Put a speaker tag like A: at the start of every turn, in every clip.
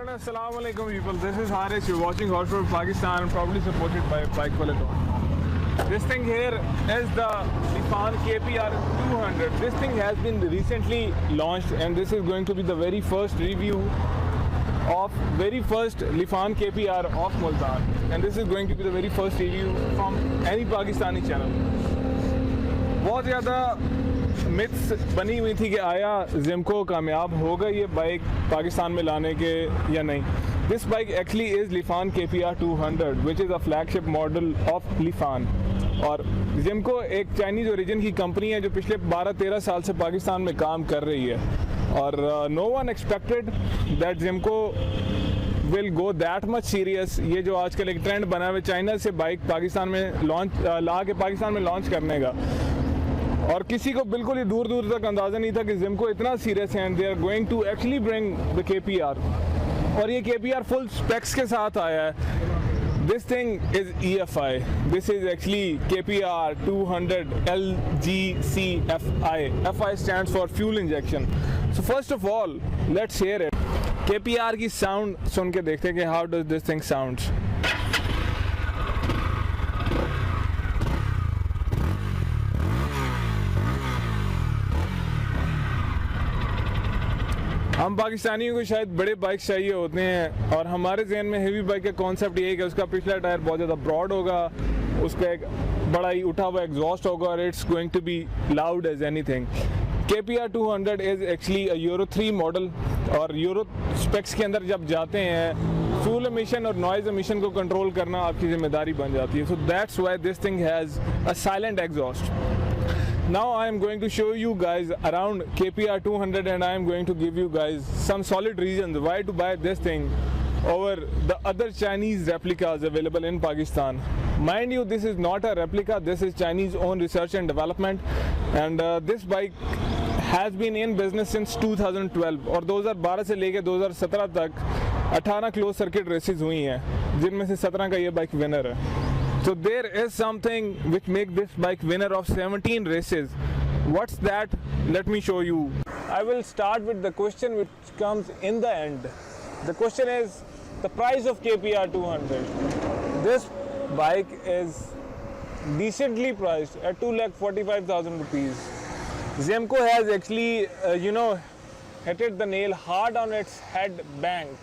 A: everyone, assalamu alaikum people. This is Haris. You're watching Horsepower Pakistan, proudly supported by Bike Peloton. This thing here is the Lifan KPR 200. This thing has been recently launched, and this is going to be the very first review of very first Lifan KPR of Multan, and this is going to be the very first review from any Pakistani channel. बहुत ज़्यादा myths बनी हुई थी कि आया ज़िमको कामयाब होगा ये बाइक पाकिस्तान में लाने के या नहीं. This bike actually is Lifan KPR 200 which is a flagship model of Lifan. और ज़िमको एक चाइनीज़ ओरिजिन की कंपनी है जो पिछले 12-13 साल से पाकिस्तान में काम कर रही है. और no one expected that Zimco will go that much serious. ये जो आजकल एक ट्रेंड बना हुआ है चाइना से बाइक पाकिस्तान में ला के पाकिस्तान में लॉन्च करने का, और किसी को बिल्कुल ही दूर दूर तक अंदाज़ा नहीं था कि ज़िमको इतना सीरियस है and they are going to actually bring the KPR. और ये KPR फुल स्पेक्स के साथ आया है. This thing is EFI. This is actually KPR 200 LGCFI. FI stands for fuel injection. So first of all, let's hear it. KPR की sound सुन के देखते हैं कि how does this thing sounds. हम पाकिस्तानियों को शायद बड़े बाइक चाहिए होते हैं, और हमारे जहन में हेवी बाइक का कॉन्सेप्ट ये है कि उसका पिछला टायर बहुत ज़्यादा ब्रॉड होगा, उसका एक बड़ा ही उठा हुआ एग्जॉस्ट होगा, और it's going to be loud as anything. KPR 200 is actually a Euro 3 model, और यूरो स्पेक्स के अंदर जब जाते हैं फ्यूल एमिशन और नॉइज़ एमिशन को कंट्रोल करना आपकी जिम्मेदारी बन जाती है. So that's why this thing has a silent exhaust. Now I am going to show you guys around KPR 200, and I am going to give you guys some solid reasons why to buy this thing over the other Chinese replicas available in Pakistan. Mind you, this is not a replica, this is Chinese own research and development, and this bike has been in business since 2012, और 2012 से लेके 2017 तक 18 close circuit races हुई हैं, जिनमें से 17 का ये बाइक विनर है. So there is something which make this bike winner of 17 races. What's that? Let me show you. I will start with the question which comes in the end. The question is the price of KPR 200. This bike is decently priced at 2,45,000 rupees. Zyemco has actually, hit the nail hard on its head, bang.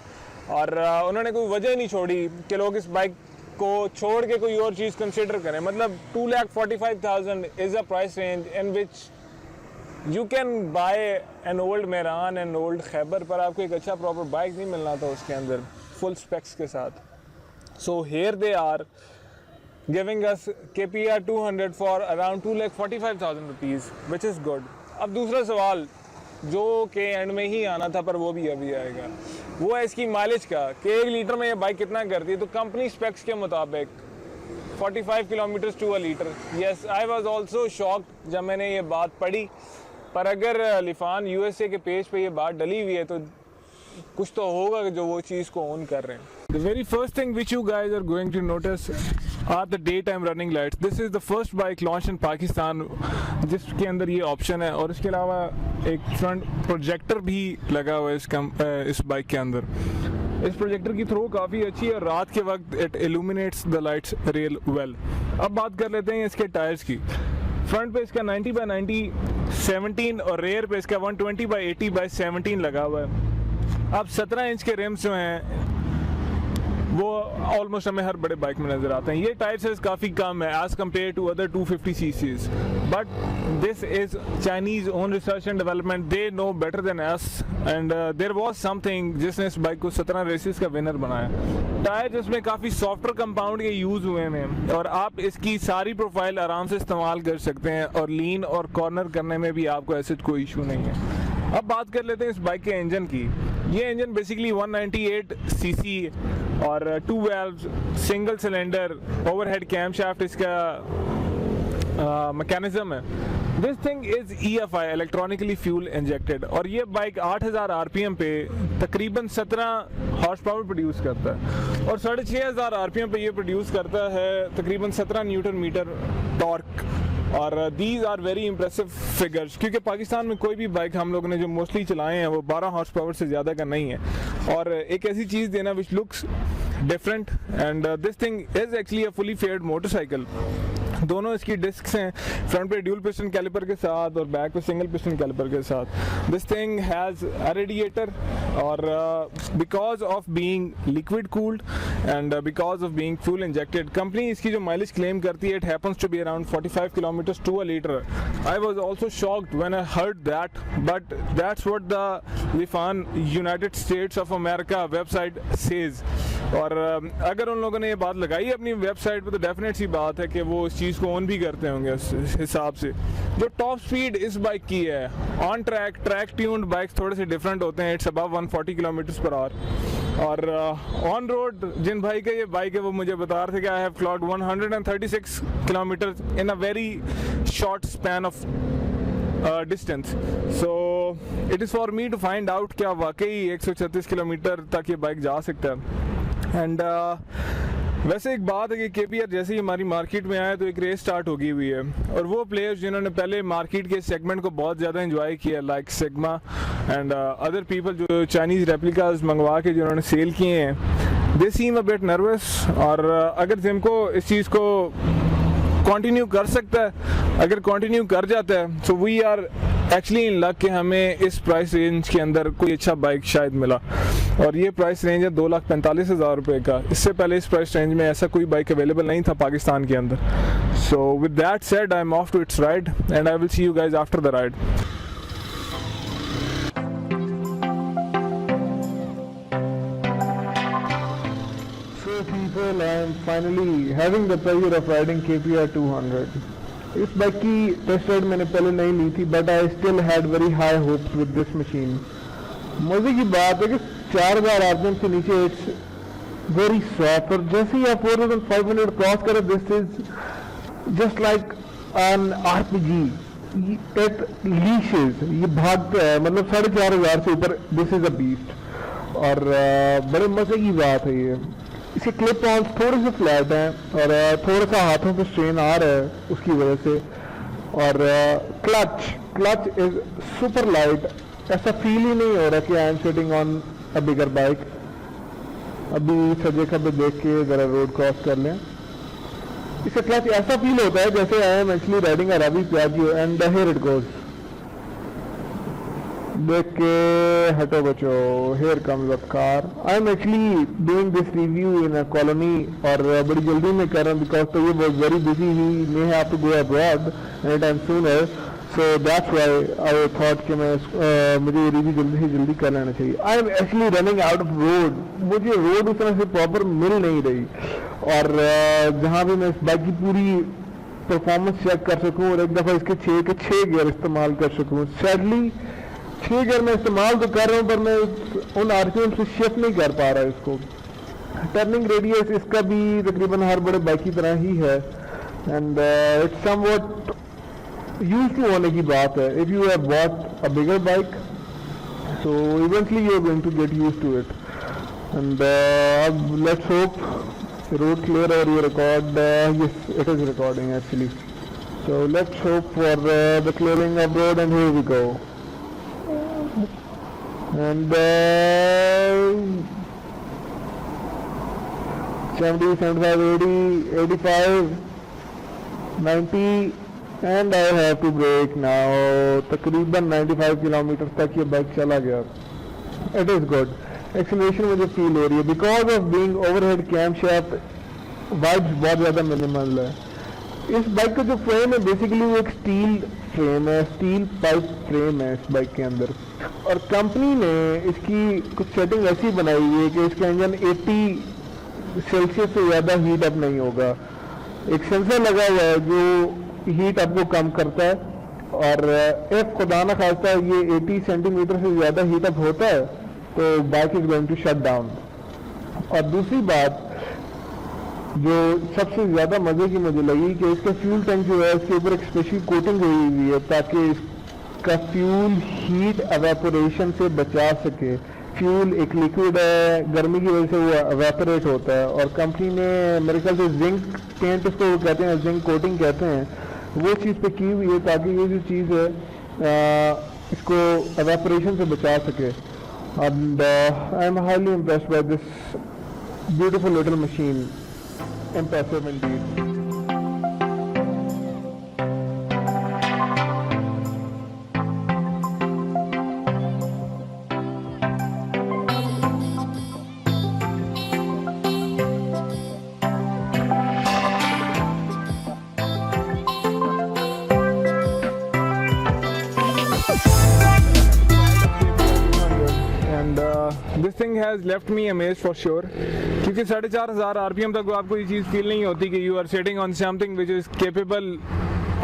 A: और उन्होंने कोई वजह नहीं छोड़ी कि लोग इस bike को छोड़ के कोई और चीज़ कंसिडर करें. मतलब 2,45,000 is a price range in which you can buy an old Mehran and old Khyber, पर आपको एक अच्छा प्रॉपर बाइक नहीं मिलना था उसके अंदर फुल स्पेक्स के साथ. So here they are giving us KPR 200 for around 2,45,000 rupees, which is good. अब दूसरा सवाल जो कि एंड में ही आना था, पर वो भी अभी आएगा, वो है इसकी माइलेज का, कि 1 लीटर में ये बाइक कितना करती है. तो कंपनी स्पेक्स के मुताबिक 45 kilometres to a litre. Yes, I was also shocked जब मैंने ये बात पढ़ी, पर अगर लिफान USA के पेज पे ये बात डली हुई है तो कुछ तो होगा जो वो चीज़ को ऑन कर रहे हैं. The very first thing which you guys are going to notice are the daytime running lights. This is the first bike launched in Pakistan जिसके अंदर ये ऑप्शन है, और इसके अलावा एक फ्रंट प्रोजेक्टर भी लगा हुआ है इस बाइक के अंदर. इस प्रोजेक्टर की थ्रो काफ़ी अच्छी है, रात के वक्त it illuminates the lights real well. अब बात कर लेते हैं इसके टायर्स की. फ्रंट पे इसका 90/90 17 और रेयर पे इसका 120/80/17 लगा हुआ है. अब 17 इंच के रिम्स जो हैं वो ऑलमोस्ट हमें हर बड़े बाइक में नज़र आते हैं. ये टायर साइज काफ़ी कम है as compare to other 250cc, but this is Chinese own research and development. They know better than us, and there was something जिसने इस बाइक को 17 रेसेस का विनर बनाया. टायर जिसमें काफ़ी सॉफ्टवेयर कंपाउंड के यूज़ हुए हैं, और आप इसकी सारी प्रोफाइल आराम से इस्तेमाल कर सकते हैं, और लीन और कॉर्नर करने में भी आपको ऐसे कोई इशू नहीं है. अब बात कर लेते हैं इस बाइक के इंजन की. ये इंजन बेसिकली 198cc और 2 valves single cylinder overhead cam shaft इसका मैकेनिज्म है. This thing is EFI electronically fuel injected, और ये बाइक 8,000 RPM पे तकरीबन 17 हॉर्स पावर प्रोड्यूस करता है, और 6,500 RPM पे ये प्रोड्यूस करता है तकरीबन 17 न्यूटन मीटर टॉर्क. और these are very impressive figures, क्योंकि पाकिस्तान में कोई भी बाइक हम लोगों ने जो मोस्टली चलाए हैं वो 12 हॉर्स पावर से ज़्यादा का नहीं है. और एक ऐसी चीज़ देना which looks different, and this thing is actually a fully faired motorcycle. दोनों इसकी डिस्क्स हैं, फ्रंट पे ड्यूल पिस्टन कैलिपर के साथ और बैक पे सिंगल पिस्टन कैलिपर के साथ। This thing has a radiator, और because of being liquid cooled and because of being fuel injected, company इसकी जो माइलेज क्लेम करती है, it happens to be around 45 kilometres to a litre. I was also shocked when I heard that, but that's what the Lifan United States of America website says. और अगर उन लोगों ने ये बात लगाई अपनी वेबसाइट पे, तो डेफिनेट सी बात है कि वो इस चीज़ को ओन भी करते होंगे उस हिसाब से। जो टॉप स्पीड इस बाइक की है on track, track tuned bikes थोड़े से डिफरेंट होते हैं, it's above 140 kilometres per hour. और ऑन रोड जिन भाई का ये बाइक है वो मुझे बता रहे थे कि I have clocked 136 kilometre in a very short span of distance. So it is for me to find out क्या वाकई 136 किलोमीटर तक ये बाइक जा सकता है। एंड वैसे एक बात है कि KPR जैसे ही हमारी मार्केट में आया तो एक रेस स्टार्ट हो गई हुई है, और वो प्लेयर्स जिन्होंने पहले मार्केट के सेगमेंट को बहुत ज़्यादा एंजॉय किया, like sigma and other people जो चाइनीज़ रेप्लिकाज मंगवा के जिन्होंने सेल किए हैं, दे सीम अ बिट नर्वस। और अगर जिनको इस चीज़ को कंटिन्यू कर सकता है, अगर कंटिन्यू कर जाता है, so we are actually in luck कि हमें इस प्राइस रेंज के अंदर कोई अच्छा बाइक शायद मिला। और ये प्राइस रेंज है 2,45,000 रुपये का। इससे पहले इस प्राइस रेंज में ऐसा कोई बाइक अवेलेबल नहीं था पाकिस्तान के अंदर। So with that said, I am off to its ride and I will see you guys after the ride.
B: People, I am finally having the pleasure of riding KPR 200. इस bike की test ride मैंने पहले नहीं ली थी, but I still had very high hopes with this machine. मजे की बात है कि 4000 आरपीएम से नीचे इट्स वेरी सॉफ्ट, और जैसे ही आप 4500 क्रॉस करें, this is just like an RPG। It leashes, ये भागता है, मतलब 4500 से ऊपर दिस इज अ बीस्ट। और बड़े मजे की बात है ये। इसके क्लिप ऑन्स थोड़े से फ्लैट हैं और थोड़ा सा हाथों पे स्ट्रेन आ रहा है उसकी वजह से। और क्लच इज सुपर लाइट, ऐसा फील ही नहीं हो रहा कि I am sitting on a bigger bike. अभी सजे खबे देख के ज़रा रोड क्रॉस कर लें। इसका क्लच ऐसा फील होता है जैसे I am actually riding a Ravi Piaggio, and here it goes. देख के हटो बचो, here comes the car. I am actually doing this review in a colony, और बड़ी जल्दी में कर रहा हूँ because तो ये was very busy, he may have to go abroad anytime sooner, so that's why I thought कि मुझे ये रिव्यू जल्दी से जल्दी कर लेना चाहिए। I am actually running out of road, मुझे रोड उस तरह से प्रॉपर मिल नहीं रही, और जहाँ भी मैं इस बाइक की पूरी परफॉर्मेंस चेक कर सकूँ और एक दफ़ा इसके 6 गियर इस्तेमाल कर सकूँ। सैडली 6 गियर में इस्तेमाल तो कर रहा हूँ, पर मैं उन आरपीएम से शिफ्ट नहीं कर पा रहा इसको। टर्निंग रेडियस इसका भी तकरीबन हर बड़े बाइक की तरह ही है, and it's somewhat used to होने की बात है। If you have bought a bigger bike, so eventually you are going to get used to it. And अब लेट्स होप रोड क्लियर और ये record, yes it is recording actually, so let's hope for the clearing of road, and here we go. And 70, 75, 80, 85, 90, and I have to brake now. तकरीबन 95 kilometre तक ये bike चला गया। It is good. Acceleration मुझे feel हो रही है because of being overhead camshaft, vibes बहुत ज़्यादा मिनिमल है। इस बाइक का जो फ्रेम है बेसिकली वो एक स्टील फ्रेम है, स्टील पाइप फ्रेम है इस बाइक के अंदर, और कंपनी ने इसकी कुछ सेटिंग ऐसी बनाई हुई है कि इसका इंजन 80 सेल्सियस से ज़्यादा हीट अप नहीं होगा। एक सेंसर लगा हुआ है जो हीट अप को कम करता है, और इफ खुदा ना खास्ता ये 80 सेंटीमीटर से ज़्यादा हीट अप होता है तो bike is going to shut down. और दूसरी बात जो सबसे ज़्यादा मज़े की मुझे लगी कि इसका फ्यूल टैंक जो है उसके ऊपर एक स्पेशल कोटिंग हुई हुई है ताकि इसका फ्यूल हीट एवेपोरेशन से बचा सके। फ्यूल एक लिक्विड है, गर्मी की वजह से वो एवेपोरेट होता है, और कंपनी ने मेरे ख्याल से जिंक पेंट उसको वो कहते हैं, जिंक कोटिंग कहते हैं, वो चीज़ पे की हुई है ताकि ये जो चीज़ है इसको एवेपोरेशन से बचा सके। and I'm highly impressed by this beautiful little machine. Impressive indeed.
A: And this thing has left me amazed for sure, क्योंकि 4,500 RPM तक आपको ये चीज़ फील नहीं होती कि you are sitting on something which is capable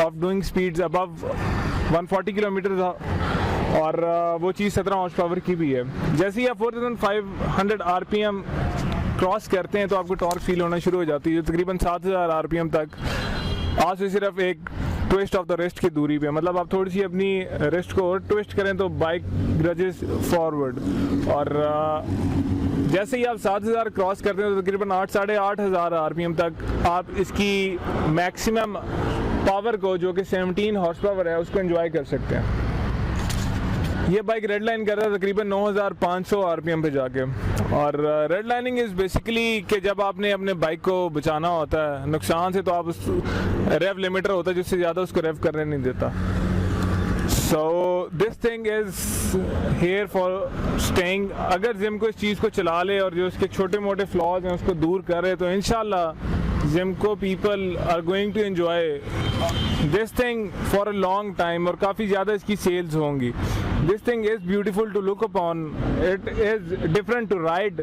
A: of doing speeds above 140 kilometre, और वो चीज़ 17 horse power की भी है। जैसे ही आप 4,500 RPM क्रॉस करते हैं तो आपको टॉर्क फील होना शुरू हो जाती है, तकरीबन 7,000 RPM तक आज से सिर्फ एक ट्विस्ट ऑफ द रिस्ट की दूरी पे। मतलब आप थोड़ी सी अपनी रिस्ट को और ट्विस्ट करें तो बाइक ग्रजेस फॉरवर्ड, और जैसे ही आप 7,000 क्रॉस करते हैं तो तकरीबन 8,500 RPM तक आप इसकी मैक्सिमम पावर को, जो कि 17 हॉर्स पावर है, उसको एंजॉय कर सकते हैं। ये बाइक रेड लाइन कर रहा है तकरीबन 9,500 RPM पे जाके, और रेड लाइनिंग इज़ बेसिकली कि जब आपने अपने बाइक को बचाना होता है नुकसान से, तो आप उस रेव लिमिटर होता है जिससे ज़्यादा उसको रेव करने नहीं देता। So this thing is here for staying. अगर जिम को इस चीज़ को चला ले और जो इसके छोटे मोटे फ्लॉज हैं उसको दूर करे तो इंशाल्लाह Zimco people are going to enjoy this thing for a long time, और काफ़ी ज़्यादा इसकी सेल्स होंगी। This thing is beautiful to look upon, it is different to ride,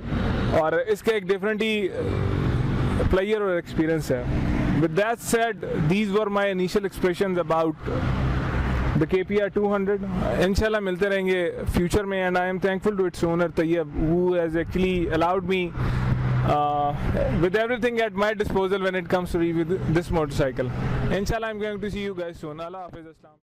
A: और इसका एक डिफरेंट ही प्लेयर और एक्सपीरियंस है। With that said, these were my initial expressions about the KPR 200. इंशाल्लाह मिलते रहेंगे फ्यूचर में, and I am thankful to its owner Tayyab who has actually allowed me with everything at my disposal when it comes to review this motorcycle. Inshallah I'm going to see you guys soon. Allah Hafiz. Assalam.